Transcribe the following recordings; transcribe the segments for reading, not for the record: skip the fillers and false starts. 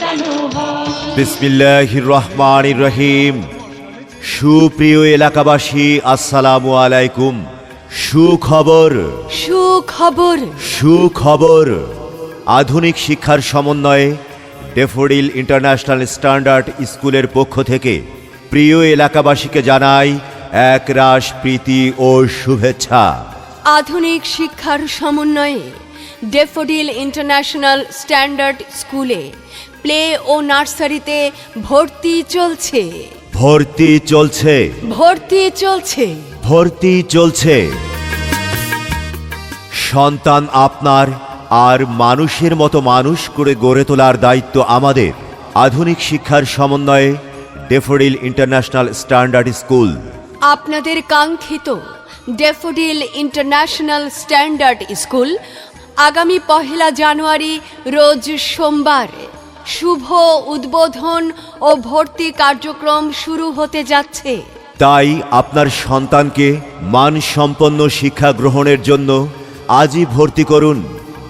সাজানো হয়। বিসমিল্লাহির রহমানির রহিম। সুপ্রিয় এলাকাবাসী, আসসালামু আলাইকুম। সুখবর, সুখবর, সুখবর। আধুনিক শিক্ষার সমন্বয়ে ড্যাফোডিল ইন্টারন্যাশনাল স্ট্যান্ডার্ড স্কুলের পক্ষ থেকে প্রিয় এলাকাবাসীকে জানাই একরাশ প্রীতি ও শুভেচ্ছা। আধুনিক শিক্ষার সমন্বয়ে ড্যাফোডিল ইন্টারন্যাশনাল স্ট্যান্ডার্ড স্কুলে প্লে ও নার্সারিতে ভর্তি চলছে। ভর্তি চলছে, ভর্তি চলছে, ভর্তি চলছে। সন্তান আপনার, আর মানুষের মতো মানুষ করে গড়ে তোলার দায়িত্ব আমাদের। আধুনিক শিক্ষার সমন্বয়ে ড্যাফোডিল ইন্টারন্যাশনাল স্ট্যান্ডার্ড স্কুল আপনাদের কাঙ্ক্ষিত ড্যাফোডিল ইন্টারন্যাশনাল স্ট্যান্ডার্ড স্কুল আগামী 1 জানুয়ারি রোজ সোমবার শুভ উদ্বোধন ও ভর্তি কার্যক্রম শুরু হতে যাচ্ছে। তাই আপনার সন্তানকে মানসম্পন্ন শিক্ষা গ্রহণের জন্য আজই ভর্তি করুন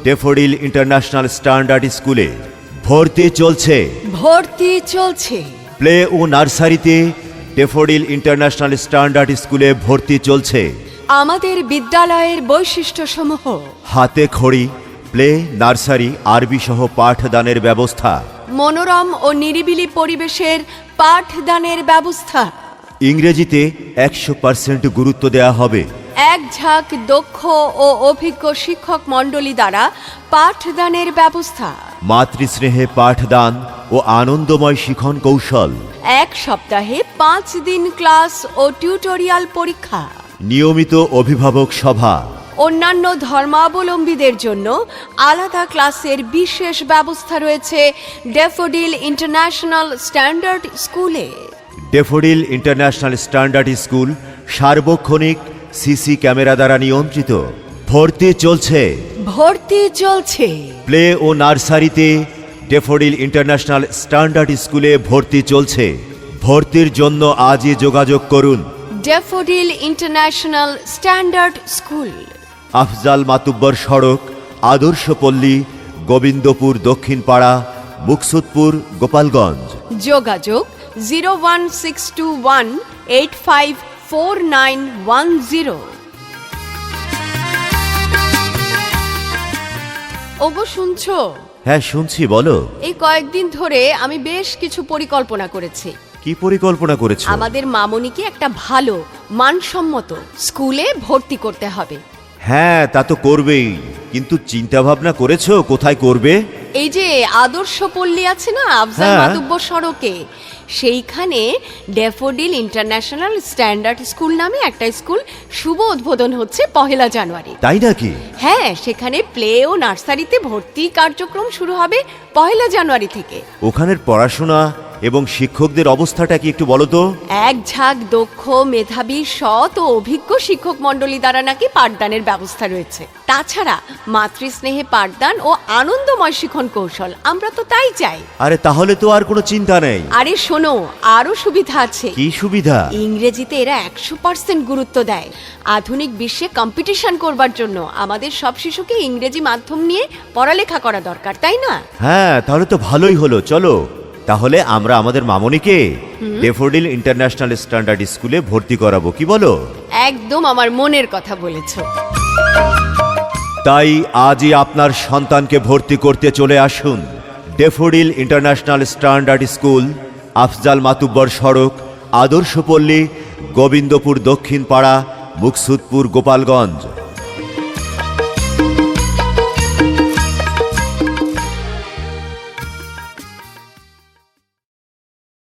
ড্যাফোডিল ইন্টারন্যাশনাল স্ট্যান্ডার্ড স্কুলে। ভর্তি চলছে, ভর্তি চলছে। প্লে ও নার্সারিতে ড্যাফোডিল ইন্টারন্যাশনাল স্ট্যান্ডার্ড স্কুলে ভর্তি চলছে। আমাদের বিদ্যালয়ের বৈশিষ্ট্যসমূহ: হাতে খড়ি, প্লে, নার্সারি, আরবি সহ পাঠদানের ব্যবস্থা, মনোরম ও নিরিবিলি পরিবেশের পাঠদানের ব্যবস্থা, ইংরেজিতে 100% গুরুত্ব দেওয়া হবে, এক ঝাঁক দক্ষ ও অভিজ্ঞ শিক্ষক মণ্ডলী দ্বারা পাঠদানের ব্যবস্থা, মাতৃস্নেহে পাঠদান ও আনন্দময় শিখন কৌশল, এক সপ্তাহে 5 দিন ক্লাস ও টিউটোরিয়াল পরীক্ষা, নিয়মিত অভিভাবক সভা, অন্যান্য ধর্মাবলম্বীদের জন্য আলাদা ক্লাসের বিশেষ ব্যবস্থা রয়েছে ড্যাফোডিল ইন্টারন্যাশনাল স্ট্যান্ডার্ড স্কুলে। ড্যাফোডিল ইন্টারন্যাশনাল স্ট্যান্ডার্ড স্কুল সার্বক্ষণিক সিসি ক্যামেরা দ্বারা নিয়ন্ত্রিত। ভর্তি চলছে, ভর্তি চলছে। প্লে ও নার্সারিতে ড্যাফোডিল ইন্টারন্যাশনাল স্ট্যান্ডার্ড স্কুলে ভর্তি চলছে। ভর্তির জন্য আজই যোগাযোগ করুন daffodil international standard school, Afzal Matubbar সড়ক, আদর্শপল্লী, গোবিন্দপুর দক্ষিণ পাড়া, মুকসুদপুর, গোপালগঞ্জ। যোগাযোগ 01621854910। ওগো শুনছো? হ্যাঁ শুনছি, বলো। এই কয়েকদিন ধরে আমি বেশ কিছু পরিকল্পনা করেছি। কি পরিকল্পনা করেছো? আমাদের মামনিকে একটা ভালো মানসম্মত স্কুলে ভর্তি করতে হবে। হ্যাঁ তা তো করবেই, কিন্তু চিন্তা ভাবনা করেছো কোথায় করবে? এই যে আদর্শ পল্লী আছে না আফজাল হ্যাঁ। মাতুব্বর সড়কে, সেইখানে ড্যাফোডিল ইন্টারন্যাশনাল স্ট্যান্ডার্ড স্কুল নামে একটা স্কুল শুভ উদ্বোধন হচ্ছে 1 জানুয়ারি। তাই নাকি? হ্যাঁ, সেখানে প্লে ও নার্সারিতে ভর্তি কার্যক্রম শুরু হবে 1 জানুয়ারি থেকে। ওখানের পড়াশোনা এবং শিক্ষকদের অবস্থাটা কি একটু বলো তো? এক ঝাঁক দক্ষ, মেধাবী, সৎ ও অভিজ্ঞ শিক্ষক মণ্ডলী দ্বারা নাকি পাঠদানের ব্যবস্থা রয়েছে। তাছাড়া মাতৃস্নেহে পাঠদান ও আনন্দময় শিখন কৌশল, আমরা তো তাই চাই। আরে তাহলে তো আর কোনো চিন্তা নেই। আরে শোনো, আরো সুবিধা আছে। কি সুবিধা? ইংরেজিতে এরা 100% গুরুত্ব দেয়। আধুনিক বিশ্বে কম্পিটিশন করবার জন্য আমাদের সব শিশুকে ইংরেজি মাধ্যম নিয়ে পড়ালেখা করা দরকার, তাই না? হ্যাঁ তাহলে তো ভালোই হলো। চলো তাহলে আমরা আমাদের মামনিকে ড্যাফোডিল ইন্টারন্যাশনাল স্ট্যান্ডার্ড স্কুলে ভর্তি করাবো, কি বলো? একদম আমার মনের কথা বলেছো। তাই আজই আপনার সন্তানকে ভর্তি করতে চলে আসুন daffodil international standard school, Afzal Matubbar সড়ক, আদর্শপল্লী, গোবিন্দপুর দক্ষিণ পাড়া, মুকসুদপুর, গোপালগঞ্জ।